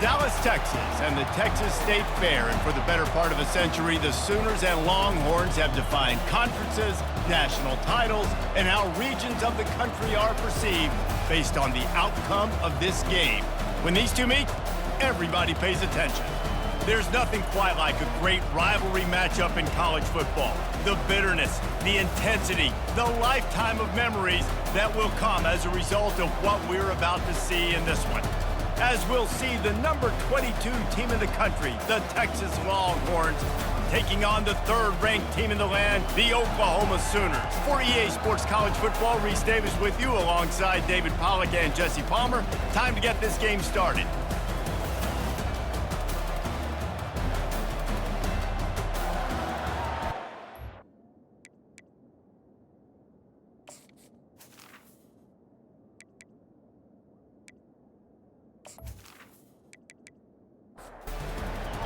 Dallas, Texas, and the Texas State Fair. And for the better part of a century, the Sooners and Longhorns have defined conferences, national titles, and how regions of the country are perceived based on the outcome of this game. When these two meet, everybody pays attention. There's nothing quite like a great rivalry matchup in college football. The bitterness, the intensity, the lifetime of memories that will come as a result of what we're about to see in this one. As we'll see the number 22 team in the country, the Texas Longhorns, taking on the third-ranked team in the land, the Oklahoma Sooners. For EA Sports College Football, Reese Davis with you alongside David Pollack and Jesse Palmer. Time to get this game started.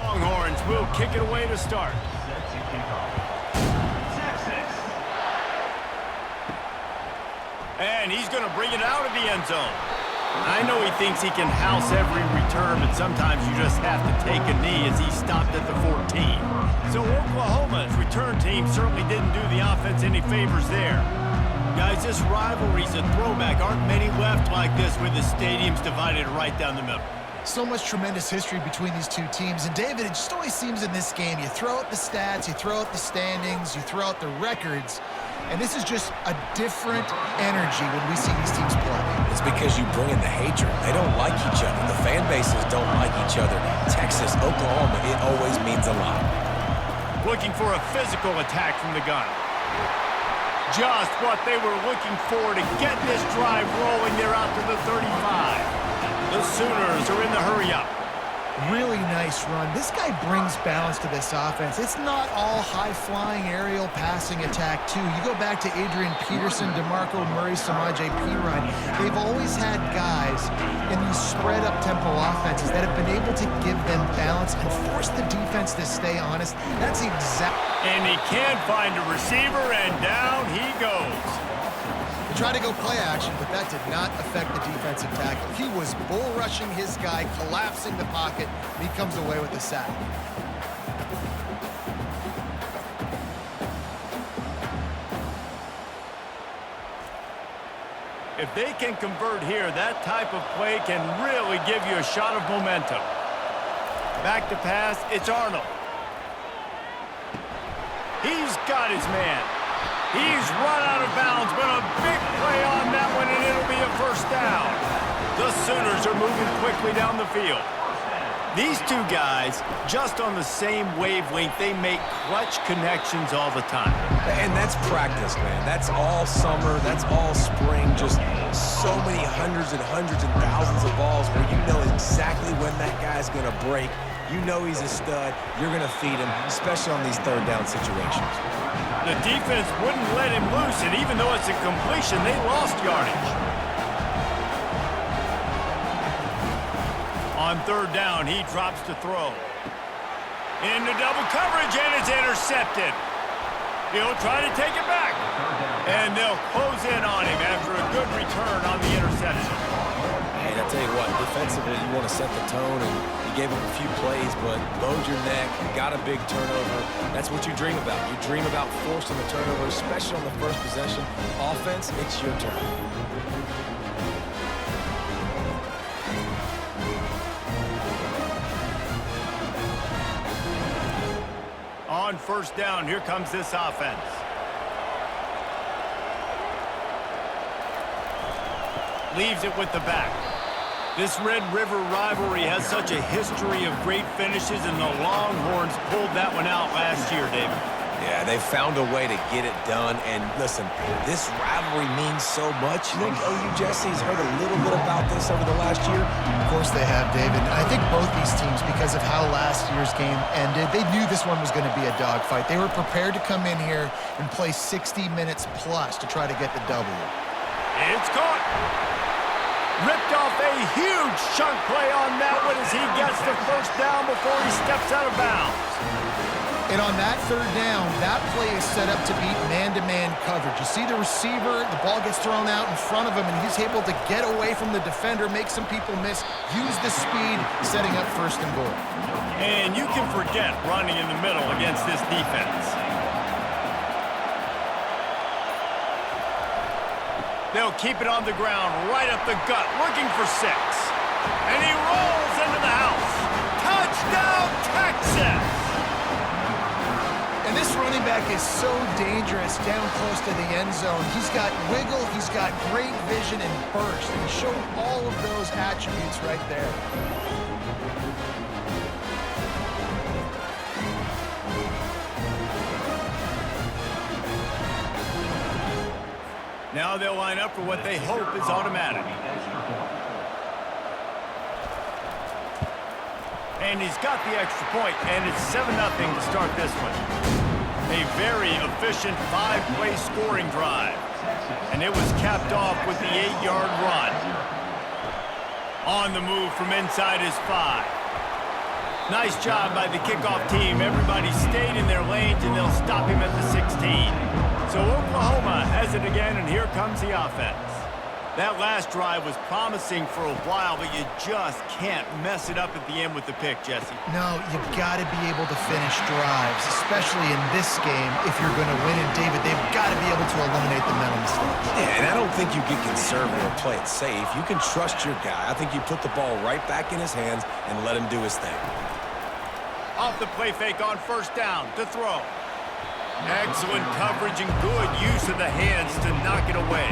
Longhorns will kick it away to start. And he's going to bring it out of the end zone. I know he thinks he can house every return, but sometimes you just have to take a knee as he stopped at the 14. So Oklahoma's return team certainly didn't do the offense any favors there. Guys, this rivalry's a throwback. Aren't many left like this with the stadiums divided right down the middle. So much tremendous history between these two teams. And, David, it just always seems in this game, you throw out the stats, you throw out the standings, you throw out the records, and this is just a different energy when we see these teams play. It's because you bring in the hatred. They don't like each other. The fan bases don't like each other. Texas, Oklahoma, it always means a lot. Looking for a physical attack from the gun. Just what they were looking for to get this drive rolling. They're out to the 35. The Sooners are in the hurry-up. Really nice run. This guy brings balance to this offense. It's not all high-flying aerial passing attack, too. You go back to Adrian Peterson, DeMarco Murray, Samaje Perine. They've always had guys in these spread-up tempo offenses that have been able to give them balance and force the defense to stay honest. That's exactly... And he can find a receiver, and down he goes. Tried to go play action, but that did not affect the defensive tackle. He was bull rushing his guy, collapsing the pocket, and he comes away with the sack. If they can convert here, that type of play can really give you a shot of momentum. Back to pass, it's Arnold. He's got his man. He's run out of bounds, but a big play on that one, and it'll be a first down. The Sooners are moving quickly down the field. These two guys, just on the same wavelength, they make clutch connections all the time. And that's practice, man. That's all summer. That's all spring. Just so many hundreds and thousands of balls where you know exactly when that guy's going to break. You know he's a stud. You're going to feed him, especially on these third down situations. The defense wouldn't let him loose, and even though it's a completion, they lost yardage. On third down, he drops to throw. Into double coverage, and it's intercepted. He'll try to take it back. And they'll close in on him after a good return on the interception. And I tell you what, defensively, you want to set the tone, and you gave him a few plays, but bowed your neck, got a big turnover. That's what you dream about. You dream about forcing the turnover, especially on the first possession. Offense, it's your turn. On first down, here comes this offense. Leaves it with the back. This Red River rivalry has such a history of great finishes, and the Longhorns pulled that one out last year, David. Yeah, they found a way to get it done, and listen, this rivalry means so much. You think OU Jesse's heard a little bit about this over the last year? Of course they have, David. And I think both these teams, because of how last year's game ended, they knew this one was going to be a dogfight. They were prepared to come in here and play 60 minutes plus to try to get the W. It's caught. Ripped off a huge chunk play on that one as he gets the first down before he steps out of bounds. And on that third down, that play is set up to beat man-to-man coverage. You see the receiver, the ball gets thrown out in front of him, and he's able to get away from the defender, make some people miss, use the speed, setting up first and goal. And you can forget running in the middle against this defense. They'll keep it on the ground, right up the gut, looking for 6. And he rolls into the house. Touchdown, Texas! And this running back is so dangerous down close to the end zone. He's got wiggle, he's got great vision and burst, and he showed all of those attributes right there. Now they'll line up for what they hope is automatic. And he's got the extra point, and it's 7-0 to start this one. A very efficient 5-play scoring drive. And it was capped off with the 8-yard run. On the move from inside his 5. Nice job by the kickoff team. Everybody stayed in their lanes, and they'll stop him at the 16. So Oklahoma has it again, and here comes the offense. That last drive was promising for a while, but you just can't mess it up at the end with the pick, Jesse. No, you've got to be able to finish drives, especially in this game if you're going to win. And, David, they've got to be able to eliminate the mental mistakes. Yeah, and I don't think you get conservative or play it safe. You can trust your guy. I think you put the ball right back in his hands and let him do his thing. Off the play fake on first down to throw. Excellent coverage and good use of the hands to knock it away.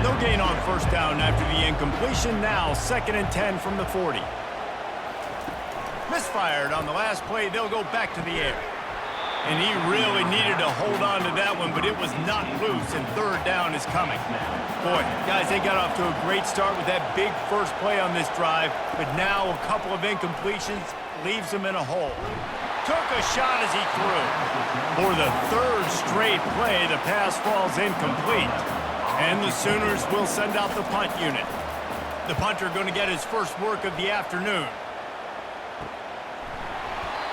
No gain on first down after the incompletion. Now 2nd and 10 from the 40. Misfired on the last play. They'll go back to the air. And he really needed to hold on to that one, but it was not loose, and 3rd down is coming. Boy, guys, they got off to a great start with that big first play on this drive, but now a couple of incompletions leaves them in a hole. Took a shot as he threw. For the 3rd straight play, the pass falls incomplete. And the Sooners will send out the punt unit. The punter going to get his first work of the afternoon.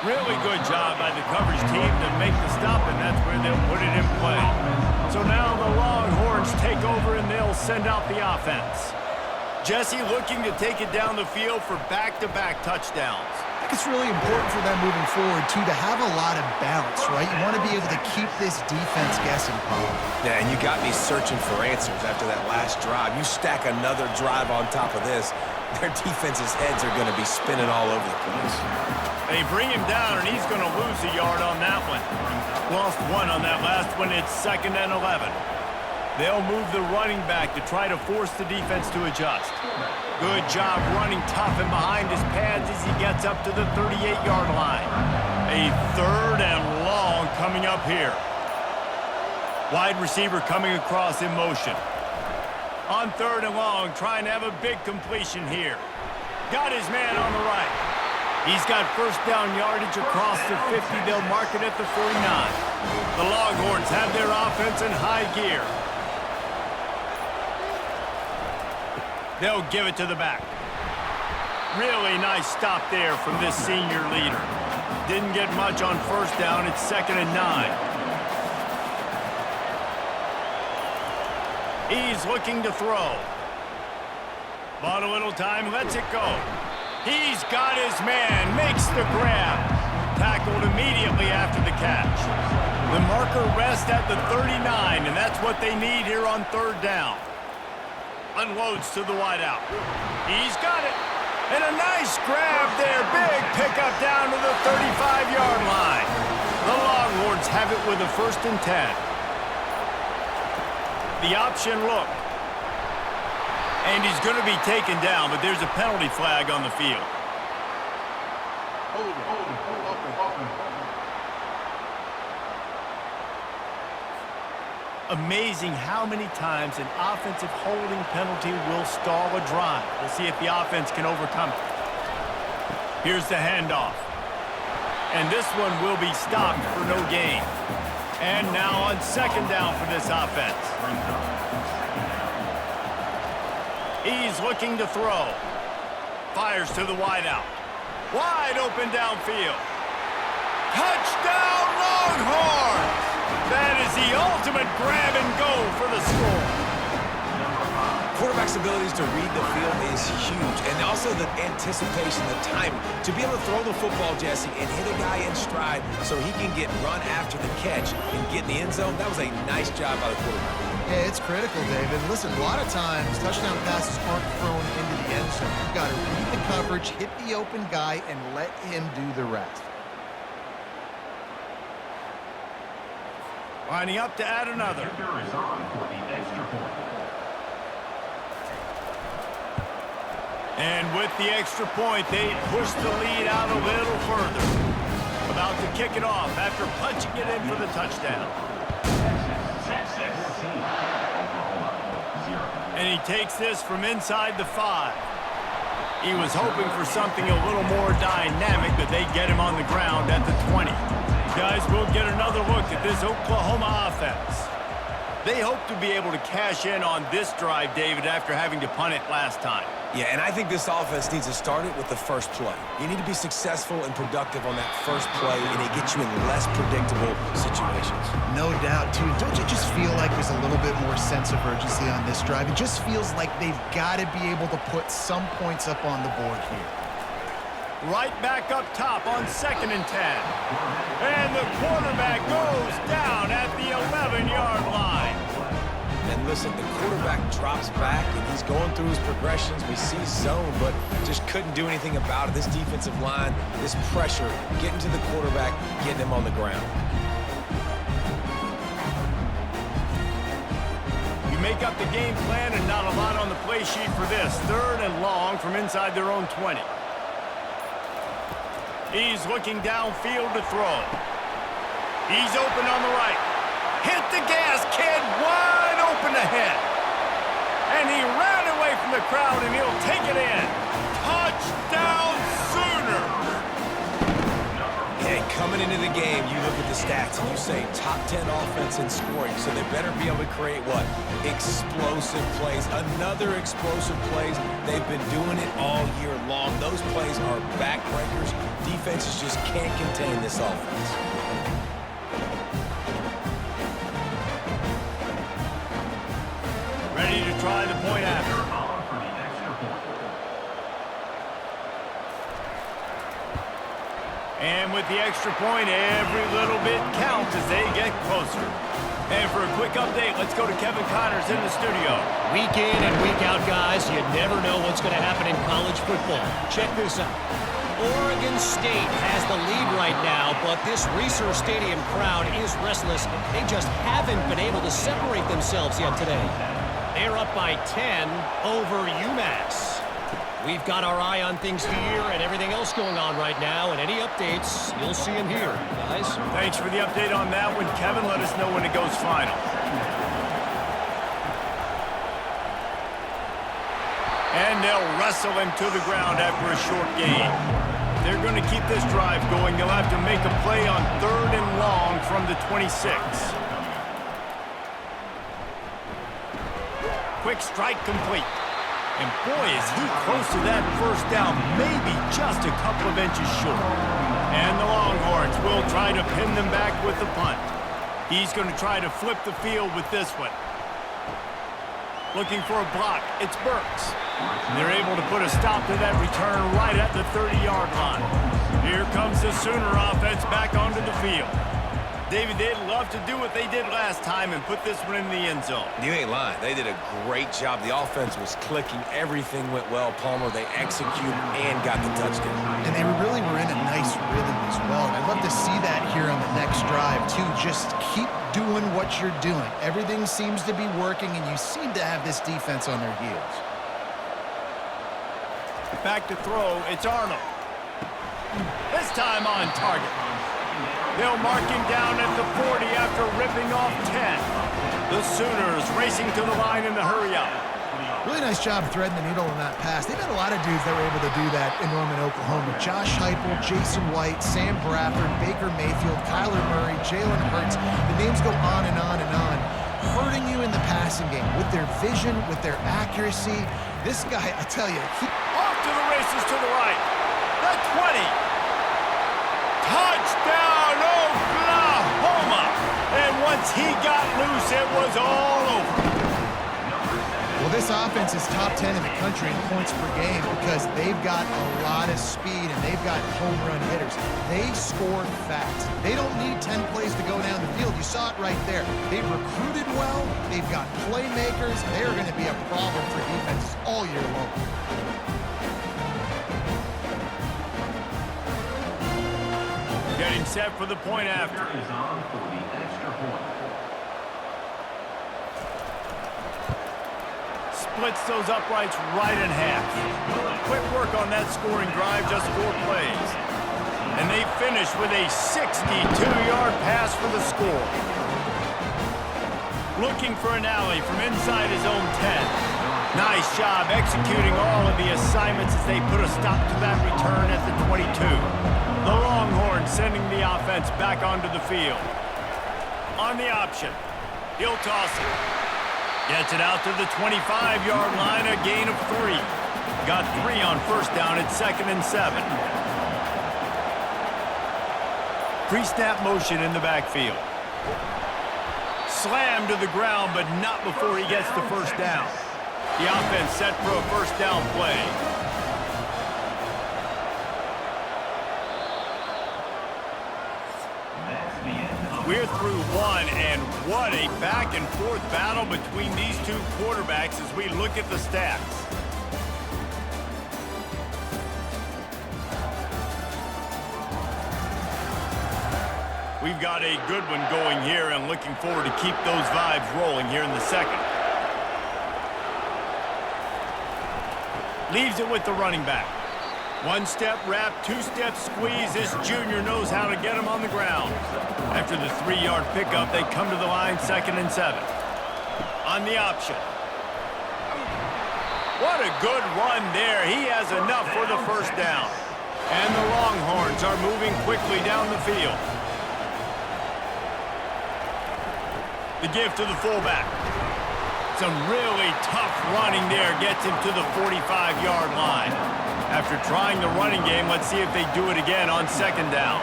Really good job by the coverage team to make the stop, and that's where they'll put it in play. So now the Longhorns take over, and they'll send out the offense. Jesse looking to take it down the field for back-to-back touchdowns. I think it's really important for them moving forward, too, to have a lot of balance, right? You want to be able to keep this defense guessing, Paul. Yeah, and you got me searching for answers after that last drive. You stack another drive on top of this, their defense's heads are going to be spinning all over the place. They bring him down, and he's going to lose a yard on that one. Lost 1 on that last one. It's 2nd and 11. They'll move the running back to try to force the defense to adjust. Good job running tough and behind his pads as he gets up to the 38-yard line. A 3rd and long coming up here. Wide receiver coming across in motion. On 3rd and long, trying to have a big completion here. Got his man on the right. He's got first down yardage across the 50. They'll mark it at the 49. The Longhorns have their offense in high gear. They'll give it to the back. Really nice stop there from this senior leader. Didn't get much on first down. It's 2nd and 9. He's looking to throw. Bought a little time, lets it go. He's got his man, makes the grab. Tackled immediately after the catch. The marker rests at the 39, and that's what they need here on 3rd down. Unloads to the wideout. He's got it. And a nice grab there. Big pickup down to the 35-yard line. The Longhorns have it with a 1st and 10. The option look. And he's going to be taken down, but there's a penalty flag on the field. Amazing how many times an offensive holding penalty will stall a drive. We'll see if the offense can overcome it. Here's the handoff. And this one will be stopped for no gain. And now on 2nd down for this offense. He's looking to throw. Fires to the wideout. Wide open downfield. Touchdown, Longhorns! That is the ultimate grab and go for the score. Quarterback's abilities to read the field is huge, and also the anticipation, the timing. To be able to throw the football, Jesse, and hit a guy in stride so he can get run after the catch and get in the end zone, that was a nice job by the quarterback. Yeah, it's critical, David. Listen, a lot of times, touchdown passes aren't thrown into the end zone. You've got to read the coverage, hit the open guy, and let him do the rest. Lining up to add another. And with the extra point, they push the lead out a little further. About to kick it off after punching it in for the touchdown. And he takes this from inside the 5. He was hoping for something a little more dynamic, but they get him on the ground at the 20. Guys, we'll get another look at this Oklahoma offense. They hope to be able to cash in on this drive, David, after having to punt it last time. Yeah, and I think this offense needs to start it with the first play. You need to be successful and productive on that first play, and it gets you in less predictable situations. No doubt, too. Don't you just feel like there's a little bit more sense of urgency on this drive? It just feels like they've got to be able to put some points up on the board here. Right back up top on 2nd and 10. And the quarterback goes down at the 11-yard line. And listen, the quarterback drops back, and he's going through his progressions. We see zone, but just couldn't do anything about it. This defensive line, this pressure, getting to the quarterback, getting him on the ground. You make up the game plan and not a lot on the play sheet for this. 3rd and long from inside their own 20. He's looking downfield to throw. He's open on the right. Hit the gas, kid. Wide open ahead. And he ran away from the crowd, and he'll take it in. Touchdown, Sooners! Hey, coming into the game, you look at the stats, and you say top 10 offense in scoring, so they better be able to create what? Explosive plays. Another explosive plays. They've been doing it all year long. Those plays are backbreakers. Defenses just can't contain this offense. Ready to try the point after. And with the extra point, every little bit counts as they get closer. And for a quick update, let's go to Kevin Connors in the studio. Week in and week out, guys, you never know what's going to happen in college football. Check this out. Oregon State has the lead right now, but this Reser Stadium crowd is restless. They just haven't been able to separate themselves yet today. They're up by 10 over UMass. We've got our eye on things here and everything else going on right now, and any updates, you'll see them here, guys. Thanks for the update on that one, Kevin. Let us know when it goes final. And they'll wrestle him to the ground after a short gain. They're going to keep this drive going. They'll have to make a play on 3rd and long from the 26. Quick strike complete. And boy, is he close to that first down, maybe just a couple of inches short. And the Longhorns will try to pin them back with the punt. He's going to try to flip the field with this one. Looking for a block, it's Burks. They're able to put a stop to that return right at the 30-yard line. Here comes the Sooner offense back onto the field. David, they'd love to do what they did last time and put this one in the end zone. You ain't lying. They did a great job. The offense was clicking. Everything went well, Palmer. They executed and got the touchdown. And they really were in a nice rhythm as well. And I'd love to see that here on the next drive, too. Just keep doing what you're doing. Everything seems to be working, and you seem to have this defense on their heels. Back to throw, it's Arnold. This time on target. They'll mark him down at the 40 after ripping off 10. The Sooners racing to the line in the hurry-up. Really nice job threading the needle on that pass. They've had a lot of dudes that were able to do that in Norman, Oklahoma. Josh Heupel, Jason White, Sam Bradford, Baker Mayfield, Kyler Murray, Jalen Hurts. The names go on and on and on, hurting you in the passing game with their vision, with their accuracy. This guy, I tell you, off to the races to the right. The 20. Touchdown, Oklahoma! And once he got loose, it was all over. Well, this offense is top 10 in the country in points per game because they've got a lot of speed and they've got home run hitters. They score fast. They don't need 10 plays to go down the field. You saw it right there. They've recruited well. They've got playmakers. They're going to be a problem for defenses all year long. Getting set for the point after. Splits those uprights right in half. Quick work on that scoring drive, just 4 plays. And they finish with a 62-yard pass for the score. Looking for an alley from inside his own 10. Nice job executing all of the assignments as they put a stop to that return at the 22. The Longhorns sending the offense back onto the field. On the option, he'll toss it. Gets it out to the 25-yard line, a gain of 3. Got 3 on first down at 2nd and 7. Pre-snap motion in the backfield. Slammed to the ground, but not before he gets the first down. The offense set for a first down play. We're through one, and what a back-and-forth battle between these two quarterbacks as we look at the stats. We've got a good one going here and looking forward to keep those vibes rolling here in the second. Leaves it with the running back. 1-step wrap, 2-step squeeze. This junior knows how to get him on the ground. After the 3-yard pickup, they come to the line, 2nd and 7. On the option. What a good run there. He has enough for the first down. And the Longhorns are moving quickly down the field. The give to the fullback. Some really tough running there gets him to the 45-yard line. After trying the running game, let's see if they do it again on 2nd down.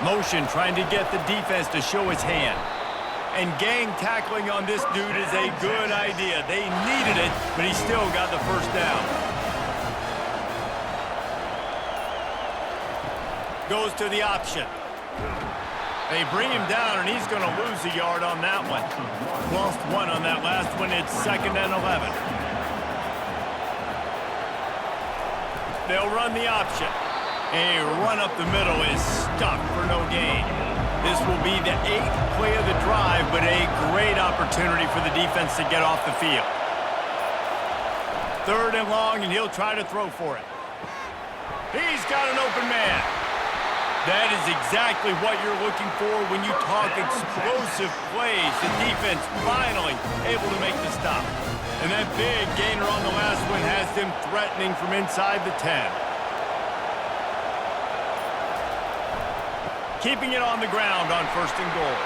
Motion trying to get the defense to show his hand. And gang tackling on this dude is a good idea. They needed it, but he still got the first down. Goes to the option. They bring him down, and he's going to lose a yard on that one. Lost 1 on that last one. It's 2nd and 11. They'll run the option. A run up the middle is stuck for no gain. This will be the 8th play of the drive, but a great opportunity for the defense to get off the field. 3rd and long, and he'll try to throw for it. He's got an open man. That is exactly what you're looking for when you talk explosive plays. The defense finally able to make the stop. And that big gainer on the last one has them threatening from inside the 10. Keeping it on the ground on 1st and goal.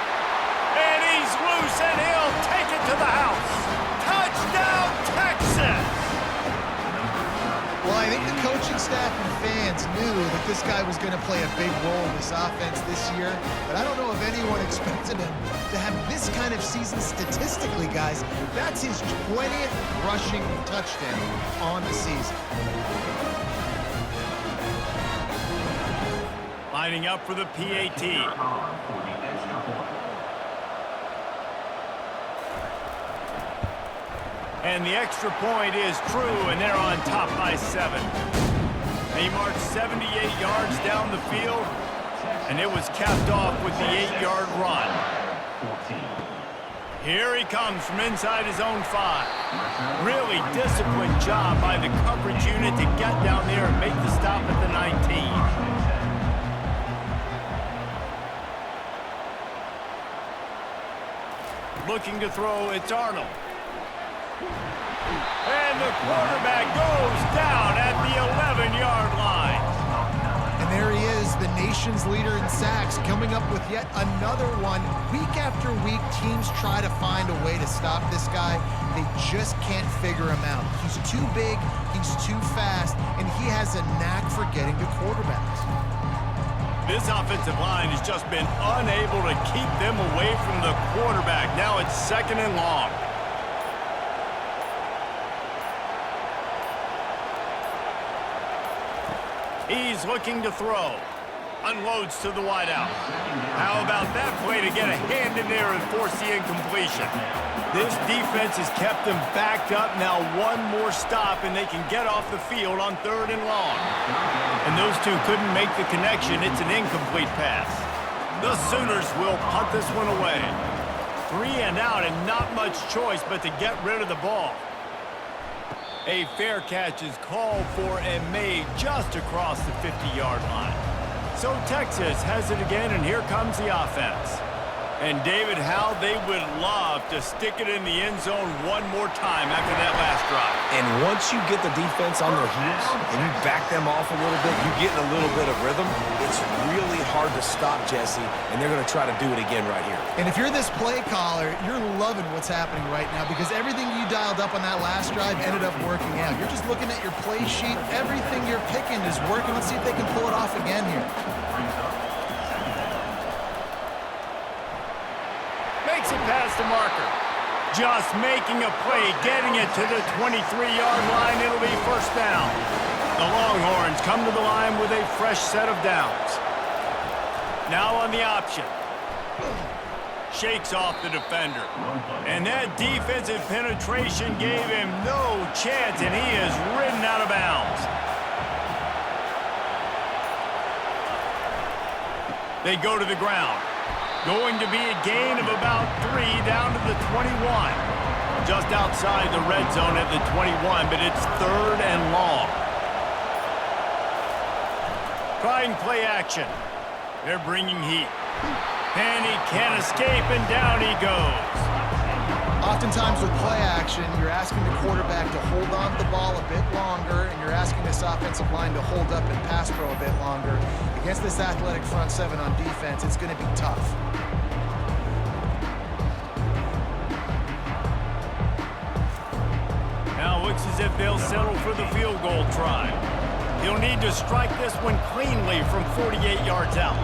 And he's loose, and he'll take it to the house. Touchdown, Texas! Well, I think the coaching staff and fans knew that this guy was going to play a big role in this offense this year, but I don't know if anyone expected him to have this kind of season statistically, guys. That's his 20th rushing touchdown on the season. Lining up for the PAT. And the extra point is true, and they're on top by 7. They marched 78 yards down the field, and it was capped off with the 8-yard run. Here he comes from inside his own 5. Really disciplined job by the coverage unit to get down there and make the stop at the 19. Looking to throw, it's Arnold. And the quarterback goes down at the 11-yard line. And there he is, the nation's leader in sacks, coming up with yet another one. Week after week, teams try to find a way to stop this guy. They just can't figure him out. He's too big, he's too fast, and he has a knack for getting to quarterbacks. This offensive line has just been unable to keep them away from the quarterback. Now it's 2nd and long. He's looking to throw. Unloads to the wideout. How about that play to get a hand in there and force the incompletion? This defense has kept them backed up. Now one more stop and they can get off the field on 3rd and long. And those two couldn't make the connection. It's an incomplete pass. The Sooners will punt this one away. 3 and out and not much choice but to get rid of the ball. A fair catch is called for and made just across the 50-yard line. So Texas has it again, and here comes the offense. And David, how they would love to stick it in the end zone one more time after that last drive. And once you get the defense on their heels and you back them off a little bit, you get in a little bit of rhythm, it's really hard to stop, Jesse, and they're going to try to do it again right here. And if you're this play caller, you're loving what's happening right now because everything you dialed up on that last drive ended up working out. You're just looking at your play sheet. Everything you're picking is working. Let's see if they can pull it off again here. Makes it past the marker. Just making a play, getting it to the 23-yard line. It'll be 1st down. The Longhorns come to the line with a fresh set of downs. Now on the option. Shakes off the defender. And that defensive penetration gave him no chance, and he is ridden out of bounds. They go to the ground. Going to be a gain of about 3 down to the 21. Just outside the red zone at the 21, but it's 3rd and long. Trying play action. They're bringing heat. And he can't escape, and down he goes. Oftentimes with play action, you're asking the quarterback to hold on to the ball a bit longer, and you're asking this offensive line to hold up and pass pro a bit longer. Against this athletic front 7 on defense, it's going to be tough. Now looks as if they'll settle for the field goal try. He'll need to strike this one cleanly from 48 yards out.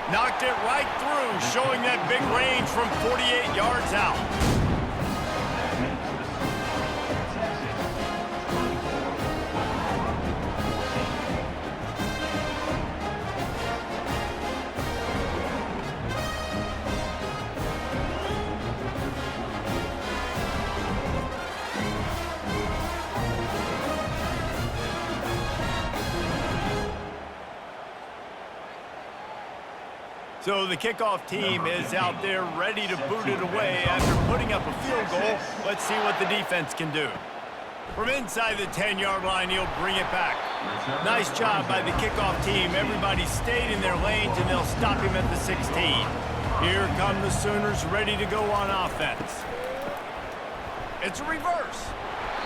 Knocked it right through, showing that big range from 48 yards out. So the kickoff team is out there ready to boot it away after putting up a field goal. Let's see what the defense can do. From inside the 10-yard line, he'll bring it back. Nice job by the kickoff team. Everybody stayed in their lanes, and they'll stop him at the 16. Here come the Sooners ready to go on offense. It's a reverse.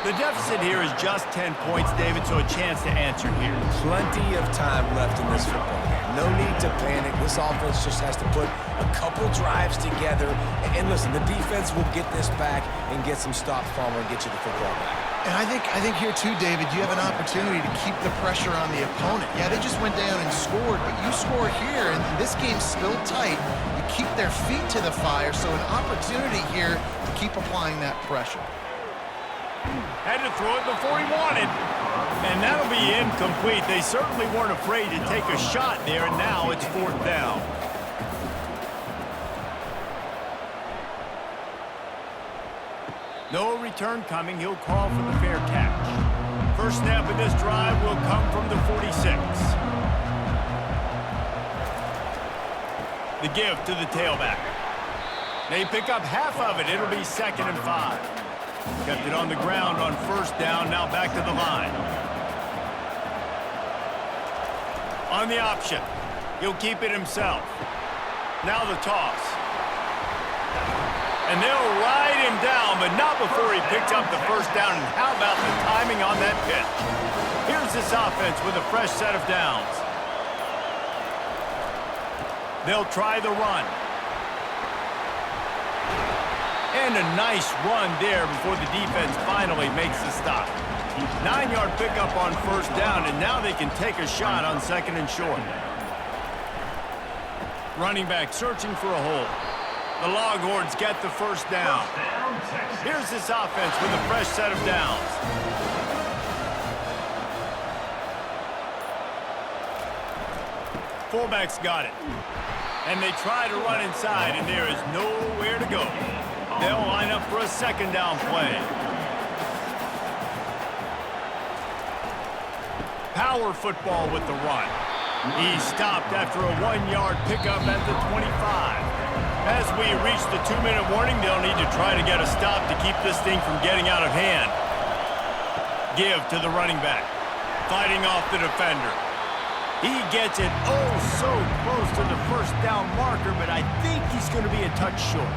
The deficit here is just 10 points, David, so a chance to answer here. Plenty of time left in this football game. No need to panic. This offense just has to put a couple drives together. And listen, the defense will get this back and get some stops, Palmer, and get you the football back. And I think here too, David, you have an opportunity to keep the pressure on the opponent. Yeah, they just went down and scored, but you score here, and this game's still tight. You keep their feet to the fire, so an opportunity here to keep applying that pressure. Had to throw it before he wanted. And that'll be incomplete. They certainly weren't afraid to take a shot there, and now it's 4th down. No return coming. He'll call for the fair catch. First snap of this drive will come from the 46. The give to the tailback. They pick up half of it. It'll be 2nd and 5. Kept it on the ground on 1st down, now back to the line. On the option, he'll keep it himself. Now the toss. And they'll ride him down, but not before he picks up the 1st down. And how about the timing on that pitch? Here's this offense with a fresh set of downs. They'll try the run. And a nice run there before the defense finally makes the stop. 9-yard pickup on first down, and now they can take a shot on 2nd and short. Running back searching for a hole. The Longhorns get the first down. Here's this offense with a fresh set of downs. Fullback's got it. And they try to run inside, and there is nowhere to go. They'll line up for a 2nd down play. Power football with the run. He's stopped after a 1-yard pickup at the 25. As we reach the 2-minute warning, they'll need to try to get a stop to keep this thing from getting out of hand. Give to the running back. Fighting off the defender. He gets it oh so close to the first down marker, but I think he's going to be a touch short.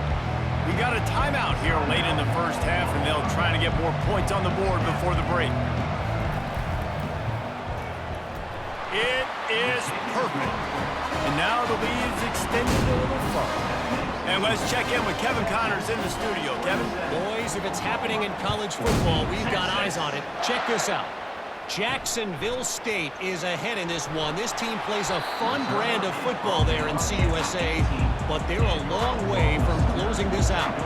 We got a timeout here late in the first half, and they'll try to get more points on the board before the break. It is perfect. And now the lead's extended a little further. And let's check in with Kevin Connors in the studio. Kevin? Boys, if it's happening in college football, we've got eyes on it. Check this out. Jacksonville State is ahead in this one. This team plays a fun brand of football there in CUSA, but they're a long way from closing this out.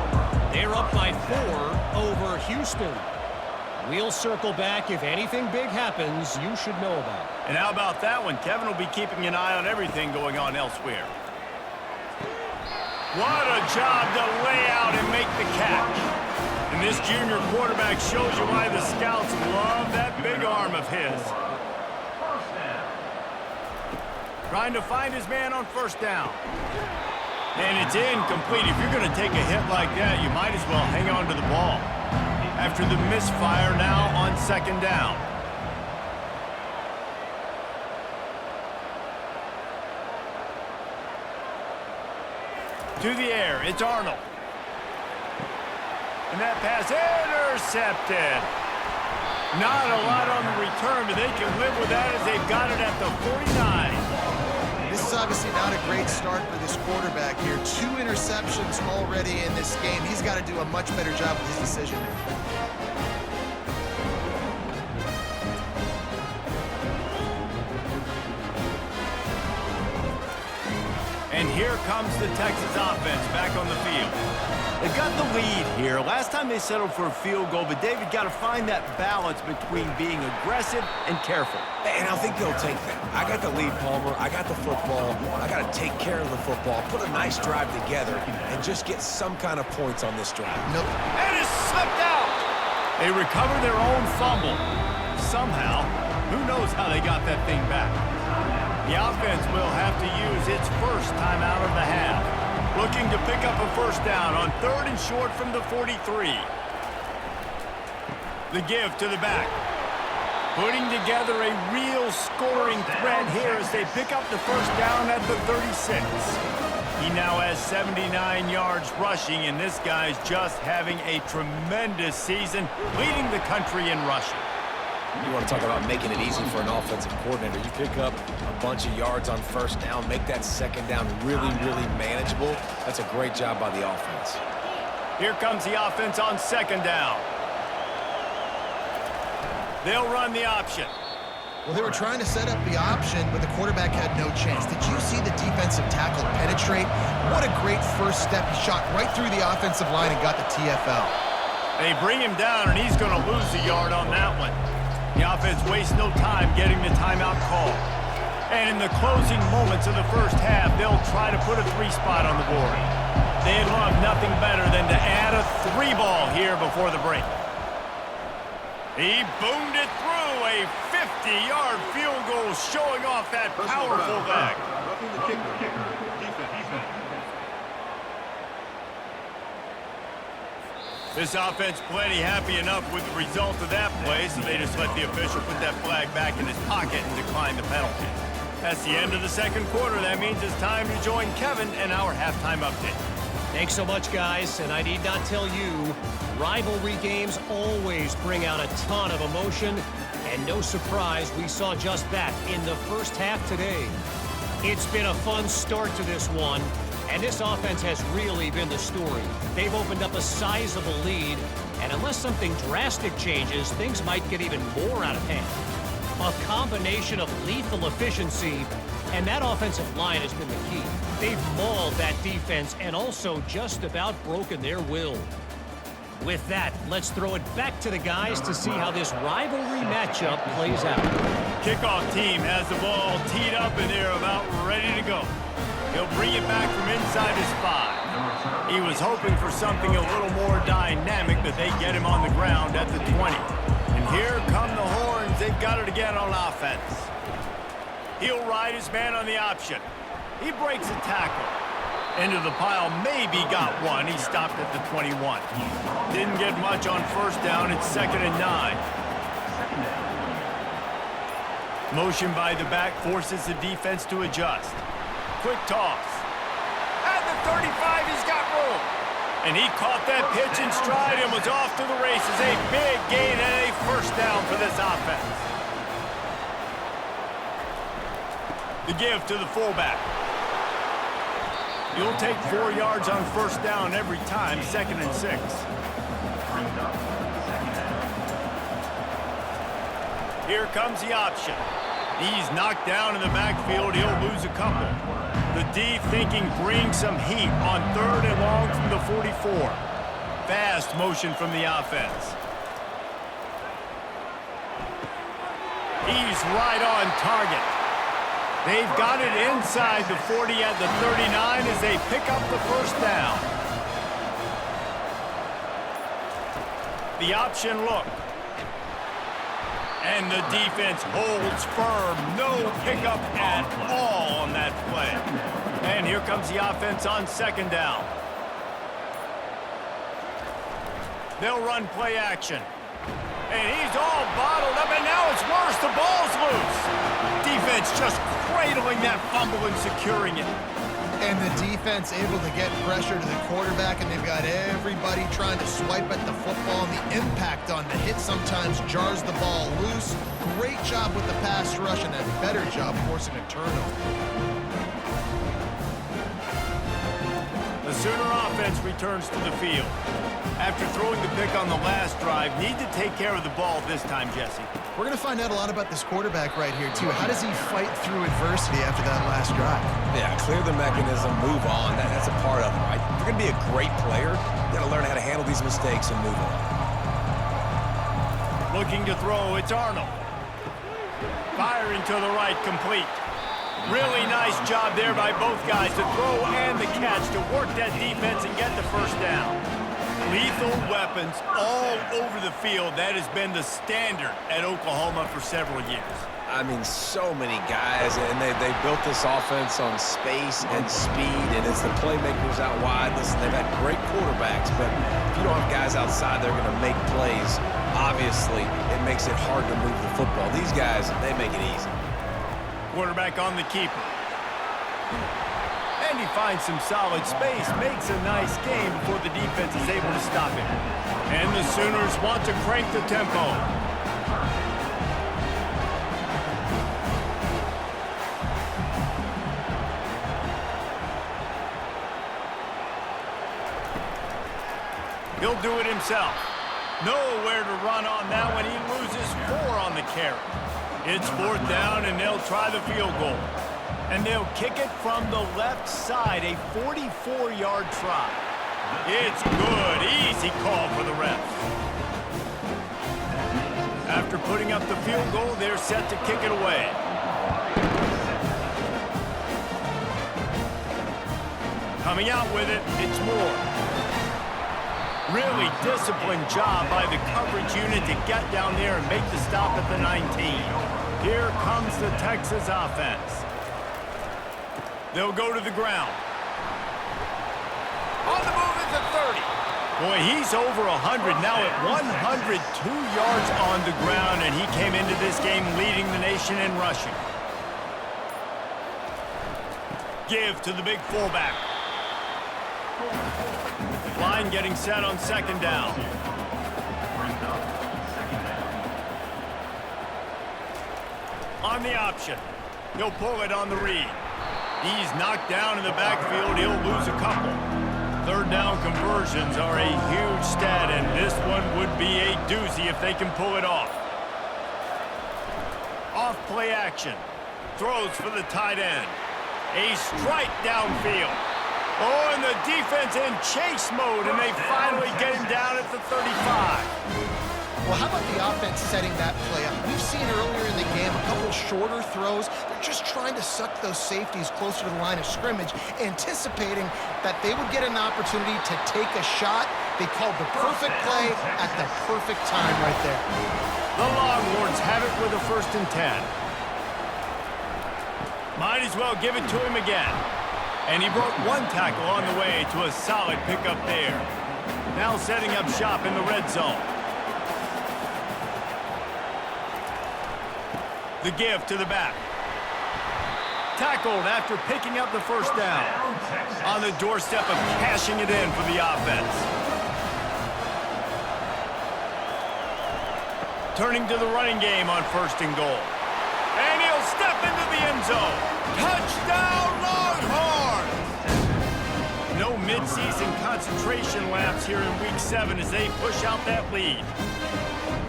They're up by 4 over Houston. We'll circle back. If anything big happens, you should know about it. And how about that one? Kevin will be keeping an eye on everything going on elsewhere. What a job to lay out and make the catch. And this junior quarterback shows you why the scouts love that big arm of his. Trying to find his man on first down. And it's incomplete. If you're going to take a hit like that, you might as well hang on to the ball. After the misfire now on 2nd down. To the air, it's Arnold. And that pass intercepted. Not a lot on the return, but they can live with that as they've got it at the 49. This is obviously not a great start for this quarterback here. 2 interceptions already in this game. He's got to do a much better job with his decision. And here comes the Texas offense back on the field. They've got the lead here. Last time they settled for a field goal, but David got to find that balance between being aggressive and careful. And I think they'll take that. I got the lead, Palmer. I got the football. I got to take care of the football, put a nice drive together, and just get some kind of points on this drive. Nope. And it's slipped out. They recover their own fumble. Somehow, who knows how they got that thing back. The offense will have to use its first timeout of the half. Looking to pick up a first down on 3rd and short from the 43. The give to the back. Putting together a real scoring threat here as they pick up the first down at the 36. He now has 79 yards rushing, and this guy's just having a tremendous season, leading the country in rushing. You want to talk about making it easy for an offensive coordinator. You pick up a bunch of yards on first down, make that 2nd down really, really manageable. That's a great job by the offense. Here comes the offense on 2nd down. They'll run the option. Well, they were trying to set up the option, but the quarterback had no chance. Did you see the defensive tackle penetrate? What a great first step. He shot right through the offensive line and got the TFL. They bring him down, and he's going to lose a yard on that one. The offense wastes no time getting the timeout call. And in the closing moments of the first half, they'll try to put a 3-spot on the board. They'd love nothing better than to add a 3-ball here before the break. He boomed it through, a 50-yard field goal showing off that powerful back. This offense plenty happy enough with the result of that play, so they just let the official put that flag back in his pocket and decline the penalty. That's the end of the 2nd quarter. That means it's time to join Kevin in our halftime update. Thanks so much, guys, and I need not tell you, rivalry games always bring out a ton of emotion, and no surprise, we saw just that in the first half today. It's been a fun start to this one, and this offense has really been the story. They've opened up a sizable lead, And unless something drastic changes, things might get even more out of hand. A combination of lethal efficiency, and that offensive line has been the key. They've mauled that defense and also just about broken their will. With that, let's throw it back to the guys to see how this rivalry matchup plays out. Kickoff team has the ball teed up and they're about ready to go. He'll bring it back from inside his 5. He was hoping for something a little more dynamic, but they get him on the ground at the 20. And here come the horns. They've got it again on offense. He'll ride his man on the option. He breaks a tackle. Into the pile, maybe got one. He stopped at the 21. Didn't get much on first down. It's 2nd and 9. Motion by the back forces the defense to adjust. Quick toss. At the 35, he's got room. And he caught that pitch in stride and was off to the races. A big gain and a first down for this offense. The give to the fullback. You'll take 4 yards on first down every time, 2nd and 6. Here comes the option. He's knocked down in the backfield. He'll lose a couple. The D thinking bring some heat on 3rd and long from the 44. Fast motion from the offense. He's right on target. They've got it inside the 40 at the 39 as they pick up the first down. The option look. And the defense holds firm. No pickup at all on that play. And here comes the offense on 2nd down. They'll run play action. And he's all bottled up, and now it's worse. The ball's loose. Defense just cradling that fumble and securing it. And the defense able to get pressure to the quarterback, and they've got everybody trying to swipe at the football, and the impact on the hit sometimes jars the ball loose. Great job with the pass rush, and a better job forcing a turnover. The Sooner offense returns to the field. After throwing the pick on the last drive, need to take care of the ball this time, Jesse. We're going to find out a lot about this quarterback right here, too. How does he fight through adversity after that last drive? Yeah, clear the mechanism, move on. That's a part of it, right? If you're going to be a great player, you got to learn how to handle these mistakes and move on. Looking to throw, it's Arnold. Firing to the right, complete. Really nice job there by both guys to throw and the catch to work that defense and get the first down. Lethal weapons all over the field. That has been the standard at Oklahoma for several years. I mean, so many guys, and they built this offense on space and speed, and it's the playmakers out wide. Listen, they've had great quarterbacks, but if you don't have guys outside, they're going to make plays. Obviously, it makes it hard to move the football. These guys, they make it easy. Quarterback on the keeper. And he finds some solid space, makes a nice game before the defense is able to stop him. And the Sooners want to crank the tempo. He'll do it himself. Nowhere to run on that one. He loses 4 on the carry. It's 4th down, and they'll try the field goal. And they'll kick it from the left side, a 44-yard try. It's good. Easy call for the refs. After putting up the field goal, they're set to kick it away. Coming out with it, it's Moore. Really disciplined job by the coverage unit to get down there and make the stop at the 19. Here comes the Texas offense. They'll go to the ground. On the move at the 30. Boy, he's over 100 now at 102 yards on the ground, and he came into this game leading the nation in rushing. Give to the big fullback. Line getting set on 2nd down. On the option. He'll pull it on the read. He's knocked down in the backfield. He'll lose a couple. Third down conversions are a huge stat, and this one would be a doozy if they can pull it off. Off play action. Throws for the tight end. A strike downfield. Oh, and the defense in chase mode, and they finally get him down at the 35. Well, how about the offense setting that play up? We've seen earlier in the game a couple shorter throws. They're just trying to suck those safeties closer to the line of scrimmage, anticipating that they would get an opportunity to take a shot. They called the perfect play at the perfect time right there. The Longhorns have it with a 1st and 10. Might as well give it to him again. And he broke one tackle on the way to a solid pickup there. Now setting up shop in the red zone. The give to the back. Tackled after picking up the 1st down. On the doorstep of cashing it in for the offense. Turning to the running game on 1st and goal. And he'll step into the end zone. Touchdown, Longhorns! No midseason concentration laps here in Week 7 as they push out that lead.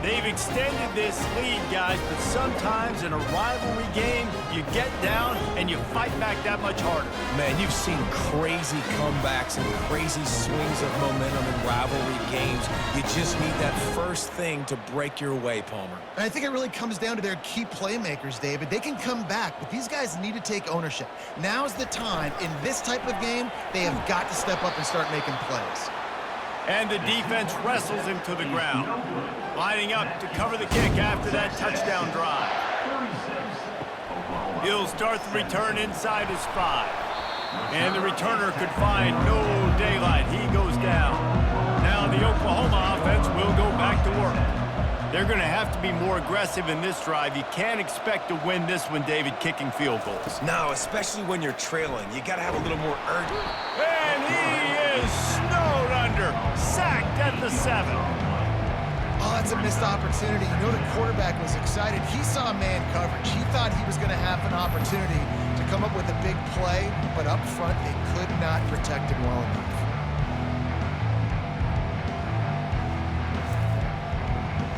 They've extended this lead, guys, but sometimes in a rivalry game, you get down and you fight back that much harder. Man, you've seen crazy comebacks and crazy swings of momentum in rivalry games. You just need that first thing to break your way, Palmer. And I think it really comes down to their key playmakers, David. They can come back, but these guys need to take ownership. Now's the time. In this type of game, they have got to step up and start making plays. And the defense wrestles him to the ground. Lining up to cover the kick after that touchdown drive. He'll start the return inside his 5. And the returner could find no daylight. He goes down. Now the Oklahoma offense will go back to work. They're going to have to be more aggressive in this drive. You can't expect to win this one, David, kicking field goals. No, especially when you're trailing. You got to have a little more urgency. And he is snowed under. Sacked at the 7. Oh, that's a missed opportunity. You know the quarterback was excited. He saw man coverage. He thought he was going to have an opportunity to come up with a big play, but up front they could not protect him well enough.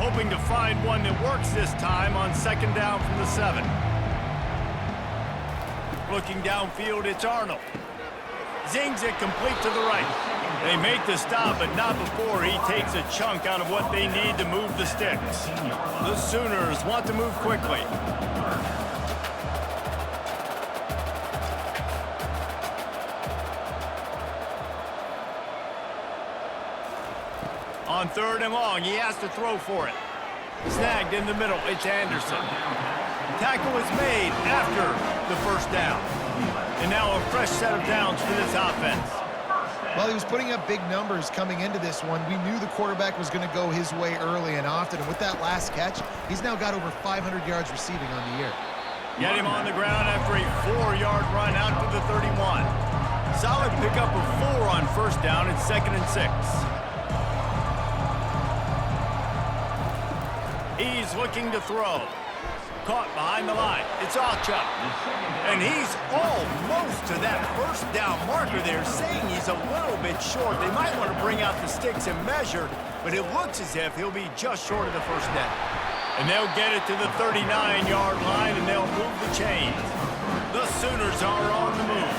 Hoping to find one that works this time on 2nd down from the 7. Looking downfield, it's Arnold. Zings it complete to the right. They make the stop, but not before he takes a chunk out of what they need to move the sticks. The Sooners want to move quickly. On 3rd and long, he has to throw for it. Snagged in the middle, it's Anderson. Tackle is made after the 1st down. And now a fresh set of downs for this offense. Well, he was putting up big numbers coming into this one. We knew the quarterback was going to go his way early and often. And with that last catch, he's now got over 500 yards receiving on the year. Get him on the ground after a 4-yard run out to the 31. Solid pickup of 4 on 1st down and 2nd and 6. He's looking to throw. Caught behind the line. It's Ochuk. And he's almost to that 1st down marker there, saying he's a little bit short. They might want to bring out the sticks and measure, but it looks as if he'll be just short of the 1st down. And they'll get it to the 39-yard line, and they'll move the chains. The Sooners are on the move.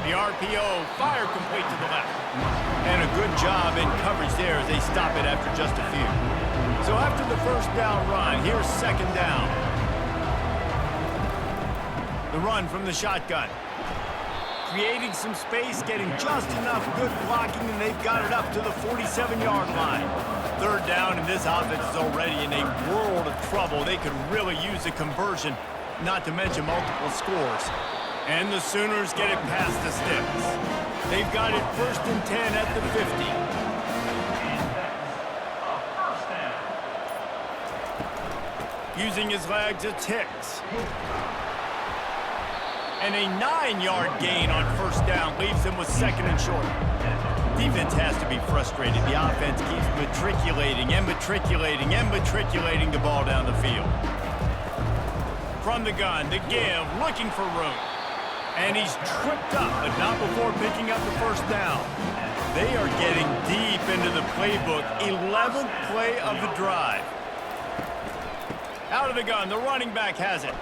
The RPO, fire complete to the left. And a good job in coverage there as they stop it after just a few. So after the 1st down run, here's 2nd down. The run from the shotgun. Creating some space, getting just enough good blocking, and they've got it up to the 47-yard line. 3rd down, and this offense is already in a world of trouble. They could really use a conversion, not to mention multiple scores. And the Sooners get it past the sticks. They've got it 1st and 10 at the 50. Using his legs, it's Hicks. And a 9-yard gain on 1st down leaves him with 2nd and short. Defense has to be frustrated. The offense keeps matriculating and matriculating and matriculating the ball down the field. From the gun, the give, looking for room. And he's tripped up, but not before picking up the first down. They are getting deep into the playbook. 11th play of the drive. Out of the gun, the running back has it.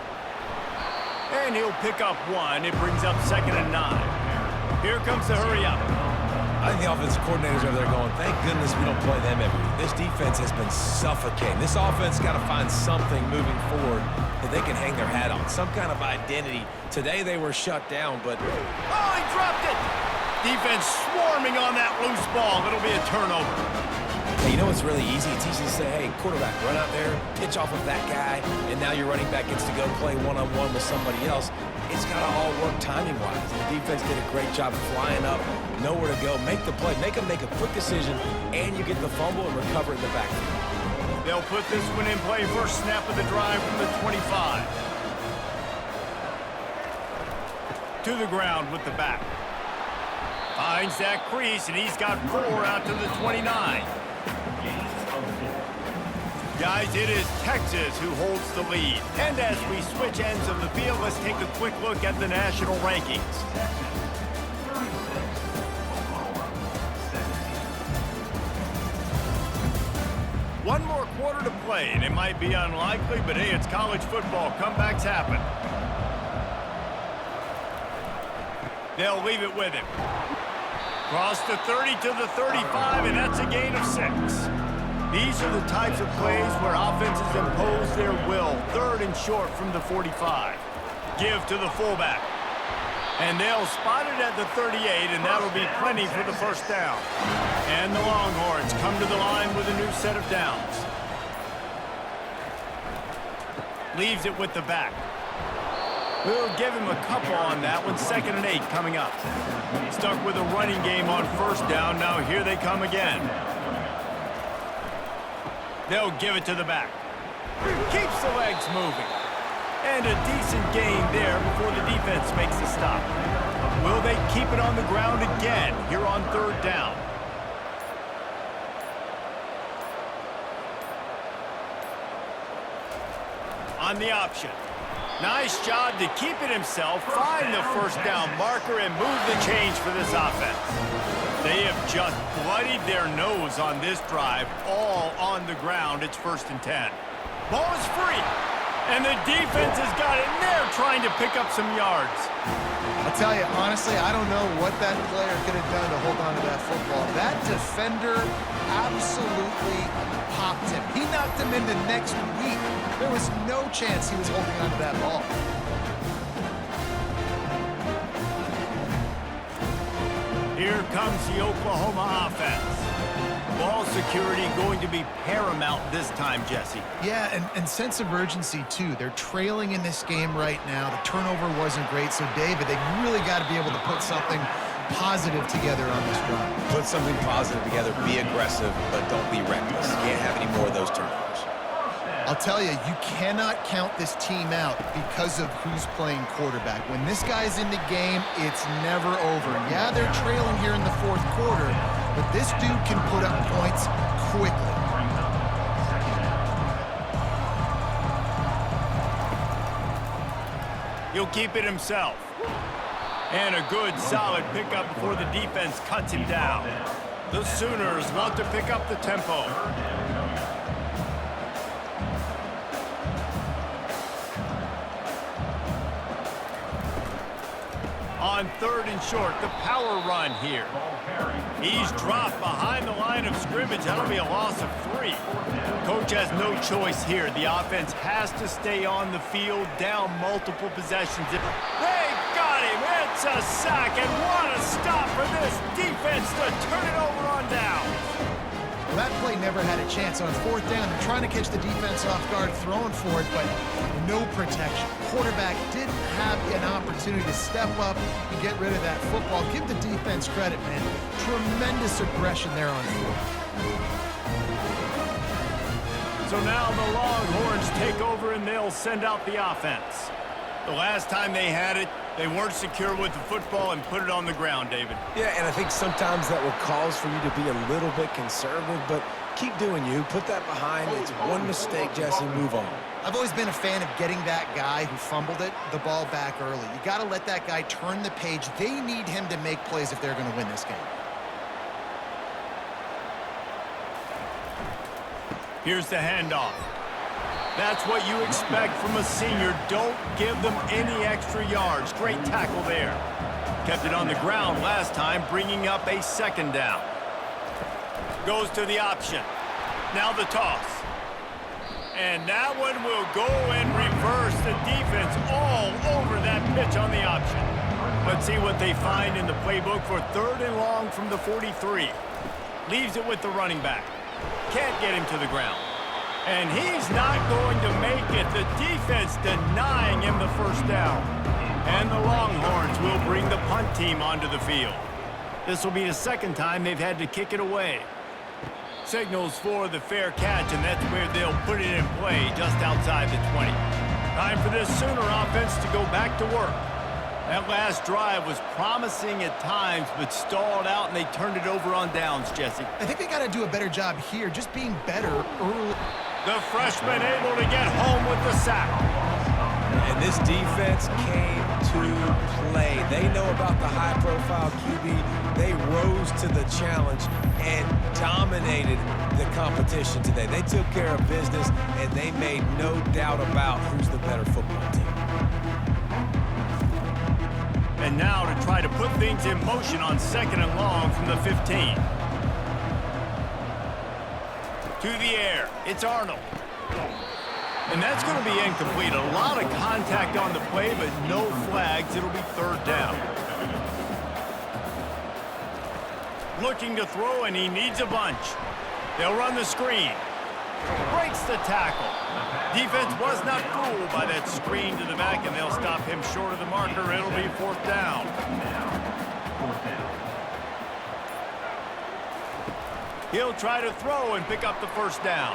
And he'll pick up one. It brings up 2nd and 9. Here comes the hurry up. I think the offensive coordinators over there going, thank goodness we don't play them every week. This defense has been suffocating. This offense got to find something moving forward that they can hang their hat on, some kind of identity. Today they were shut down, but... Oh, he dropped it! Defense swarming on that loose ball. It'll be a turnover. Hey, you know what's really easy? It's easy to say, hey, quarterback, run out there, pitch off of that guy, and now your running back gets to go play one-on-one with somebody else. It's got to all work timing-wise. The defense did a great job flying up, nowhere to go, make the play, make them make a quick decision, and you get the fumble and recover in the backfield. They'll put this one in play. First snap of the drive from the 25. To the ground with the back. Finds that crease, and he's got 4 out to the 29. Guys, it is Texas who holds the lead. And as we switch ends of the field, let's take a quick look at the national rankings. One more quarter to play, and it might be unlikely, but hey, it's college football. Comebacks happen. They'll leave it with him. Cross the 30 to the 35, and that's a gain of 6. These are the types of plays where offenses impose their will. 3rd and short from the 45. Give to the fullback. And they'll spot it at the 38, and that'll be plenty for the first down. And the Longhorns come to the line with a new set of downs. Leaves it with the back. We'll give him a couple on that one. 2nd and 8 coming up. Stuck with a running game on first down. Now here they come again. They'll give it to the back. Keeps the legs moving. And a decent gain there before the defense makes a stop. Will they keep it on the ground again here on 3rd down? On the option. Nice job to keep it himself, find the first down marker, and move the change for this offense. They have just bloodied their nose on this drive, all on the ground. It's 1st and 10. Ball is free, and the defense has got it in there trying to pick up some yards. I'll tell you, honestly, I don't know what that player could have done to hold on to that football. That defender absolutely popped him. He knocked him into next week. There was no chance he was holding on to that ball. Here comes the Oklahoma offense. Ball security going to be paramount this time, Jesse. Yeah, and sense of urgency, too. They're trailing in this game right now. The turnover wasn't great, so, David, they really got to be able to put something positive together on this drive. Put something positive together, be aggressive, but don't be reckless. You can't have any more of those turnovers. I'll tell you, you cannot count this team out because of who's playing quarterback. When this guy's in the game, it's never over. Yeah, they're trailing here in the 4th quarter, but this dude can put up points quickly. He'll keep it himself. And a good, solid pickup before the defense cuts him down. The Sooners want to pick up the tempo. On 3rd and short, the power run here. He's dropped behind the line of scrimmage. That'll be a loss of 3. Coach has no choice here. The offense has to stay on the field, down multiple possessions. They got him. It's a sack, and what a stop for this defense to turn it over on down. Well, that play never had a chance. On 4th down, they're trying to catch the defense off guard, throwing for it, but no protection. Quarterback didn't have an opportunity to step up and get rid of that football. Give the defense credit, man. Tremendous aggression there on 4th. So now the Longhorns take over, and they'll send out the offense. The last time they had it, They weren't secure with the football and put it on the ground, David. Yeah, and I think sometimes that will cause for you to be a little bit conservative, but keep doing you. Put that behind. It's one mistake, Jesse. Move on. I've always been a fan of getting that guy who fumbled it, the ball back early. You got to let that guy turn the page. They need him to make plays if they're going to win this game. Here's the handoff. That's what you expect from a senior. Don't give them any extra yards. Great tackle there. Kept it on the ground last time, bringing up a second down. Goes to the option. Now the toss. And that one will go and reverse the defense all over that pitch on the option. Let's see what they find in the playbook for 3rd and long from the 43. Leaves it with the running back. Can't get him to the ground. And he's not going to make it. The defense denying him the first down. And the Longhorns will bring the punt team onto the field. This will be the second time they've had to kick it away. Signals for the fair catch, and that's where they'll put it in play just outside the 20. Time for this Sooner offense to go back to work. That last drive was promising at times, but stalled out, and they turned it over on downs, Jesse. I think they got to do a better job here, just being better early. The freshman able to get home with the sack. And this defense came to play. They know about the high-profile QB. They rose to the challenge and dominated the competition today. They took care of business, and they made no doubt about who's the better football team. And now to try to put things in motion on 2nd and long from the 15. To the air, it's Arnold. And that's going to be incomplete. A lot of contact on the play, but no flags. It'll be 3rd down. Looking to throw, and he needs a bunch. They'll run the screen. Breaks the tackle. Defense was not fooled by that screen to the back, and they'll stop him short of the marker. It'll be 4th down. He'll try to throw and pick up the first down.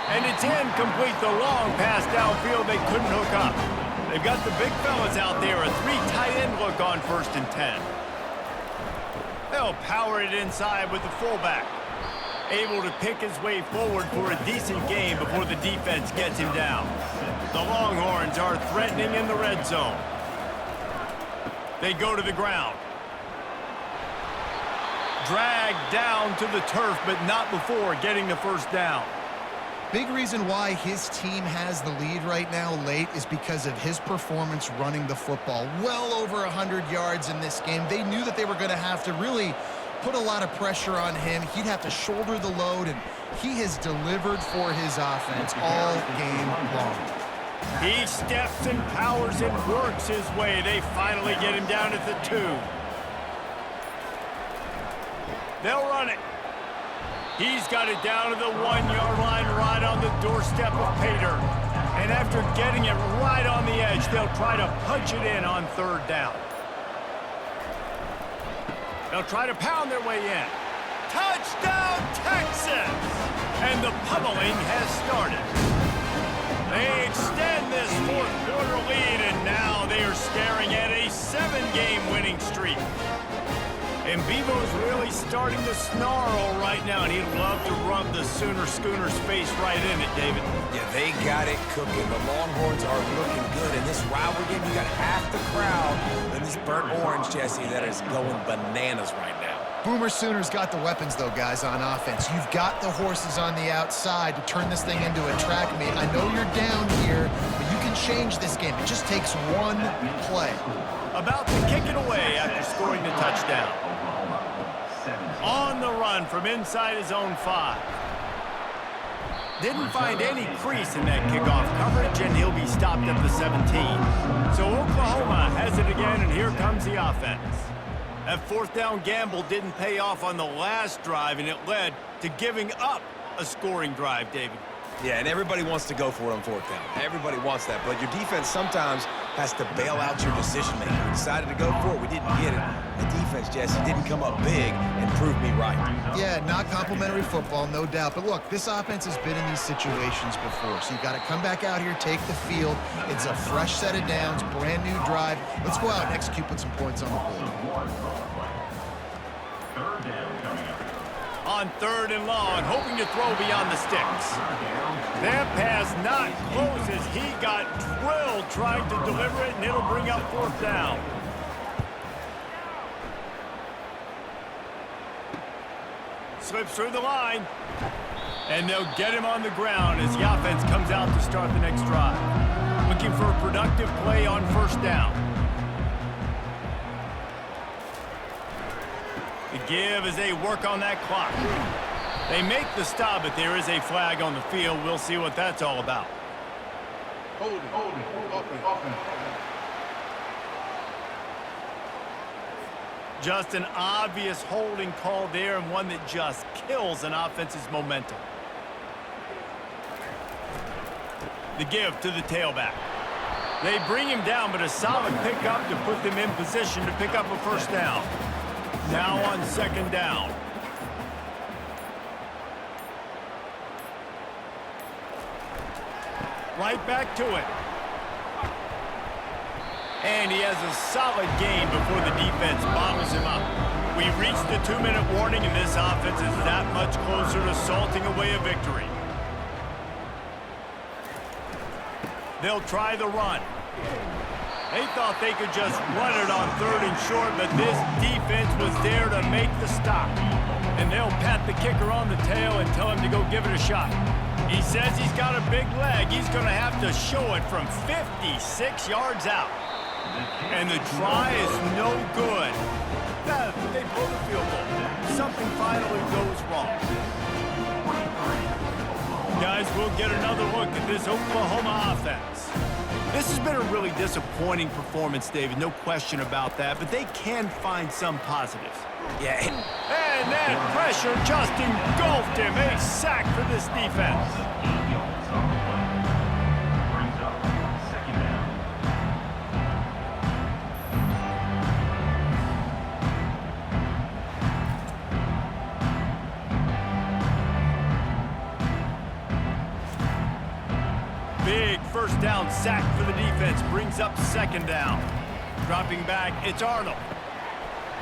And it's incomplete. The long pass downfield, they couldn't hook up. They've got the big fellas out there. A 3 tight end look on 1st and 10. They'll power it inside with the fullback. Able to pick his way forward for a decent game before the defense gets him down. The Longhorns are threatening in the red zone. They go to the ground. Dragged down to the turf, but not before getting the first down. Big reason why his team has the lead right now late is because of his performance running the football. Well over 100 yards in this game. They knew that they were going to have to really put a lot of pressure on him. He'd have to shoulder the load, and he has delivered for his offense all game long. He steps and powers and works his way. They finally get him down at the 2. They'll run it. He's got it down to the 1-yard line right on the doorstep of Pater. And after getting it right on the edge, they'll try to punch it in on 3rd down. They'll try to pound their way in. Touchdown, Texas! And the pummeling has started. They extend this 4th quarter lead, and now they are staring at a 7-game winning streak. And Bevo's really starting to snarl right now, and he'd love to rub the Schooner's face right in it, David. Yeah, they got it cooking. The Longhorns are looking good. In this rivalry game, you got half the crowd in this burnt orange, Jesse, that is going bananas right now. Boomer Sooners got the weapons, though, guys, on offense. You've got the horses on the outside to turn this thing into a track meet. I know you're down here, but you can change this game. It just takes one play. About to kick it away after scoring the touchdown. On the run from inside his own 5. Didn't find any crease in that kickoff coverage, and he'll be stopped at the 17. So Oklahoma has it again, and here comes the offense. That 4th down gamble didn't pay off on the last drive, and it led to giving up a scoring drive, David. Yeah, and everybody wants to go for it on 4th down. Everybody wants that, but your defense sometimes has to bail out your decision-making. We decided to go for it. We didn't get it. The defense defense, Jesse, didn't come up big and prove me right. Yeah, not complimentary football, no doubt. But look, this offense has been in these situations before, so you got to come back out here, take the field. It's a fresh set of downs, brand new drive. Let's go out and execute with some points on the board. On 3rd and long, hoping to throw beyond the sticks. That pass not close as he got drilled trying to deliver it, and it'll bring up 4th down. Slips through the line, and they'll get him on the ground as the offense comes out to start the next drive. Looking for a productive play on 1st down. The give as they work on that clock. They make the stop, but there is a flag on the field. We'll see what that's all about. Just an obvious holding call there, and one that just kills an offense's momentum. The give to the tailback. They bring him down, but a solid pickup to put them in position to pick up a 1st down. Now on 2nd down. Right back to it. And he has a solid gain before the defense bottles him up. We reached the 2-minute warning, and this offense is that much closer to salting away a victory. They'll try the run. They thought they could just run it on 3rd and short, but this defense was there to make the stop. And they'll pat the kicker on the tail and tell him to go give it a shot. He says he's got a big leg. He's going to have to show it from 56 yards out. And the try is no good. They blow the field goal. Something finally goes wrong. Guys, we'll get another look at this Oklahoma offense. This has been a really disappointing performance, David, no question about that, but they can find some positives. Yeah. And that pressure just engulfed him. A sack for this defense. Big 1st down sack for the defense, brings up 2nd down. Dropping back, it's Arnold.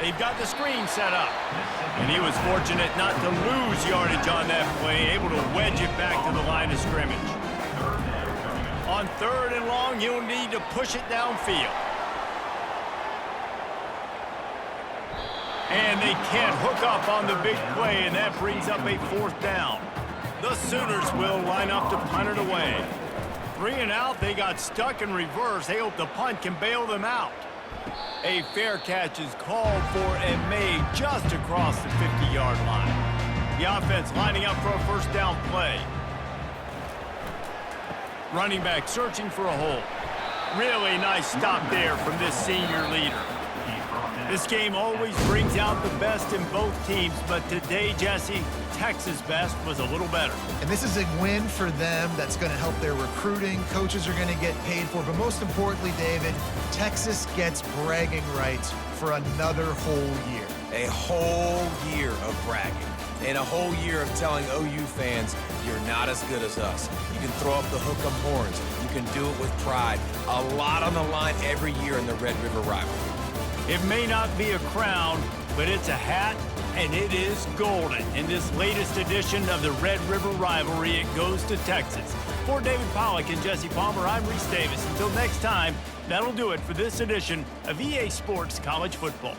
They've got the screen set up. And he was fortunate not to lose yardage on that play, able to wedge it back to the line of scrimmage. On 3rd and long, he'll need to push it downfield. And they can't hook up on the big play, and that brings up a 4th down. The Sooners will line up to punt it away. 3 and out, they got stuck in reverse. They hope the punt can bail them out. A fair catch is called for and made just across the 50-yard line. The offense lining up for a 1st down play. Running back searching for a hole. Really nice stop there from this senior leader. This game always brings out the best in both teams, but today, Jesse, Texas' best was a little better. And this is a win for them that's going to help their recruiting. Coaches are going to get paid for. But most importantly, David, Texas gets bragging rights for another whole year. A whole year of bragging. And a whole year of telling OU fans, you're not as good as us. You can throw up the hook 'em horns. You can do it with pride. A lot on the line every year in the Red River Rivalry. It may not be a crown, but it's a hat, and it is golden. In this latest edition of the Red River Rivalry, it goes to Texas. For David Pollack and Jesse Palmer, I'm Reese Davis. Until next time, that'll do it for this edition of EA Sports College Football.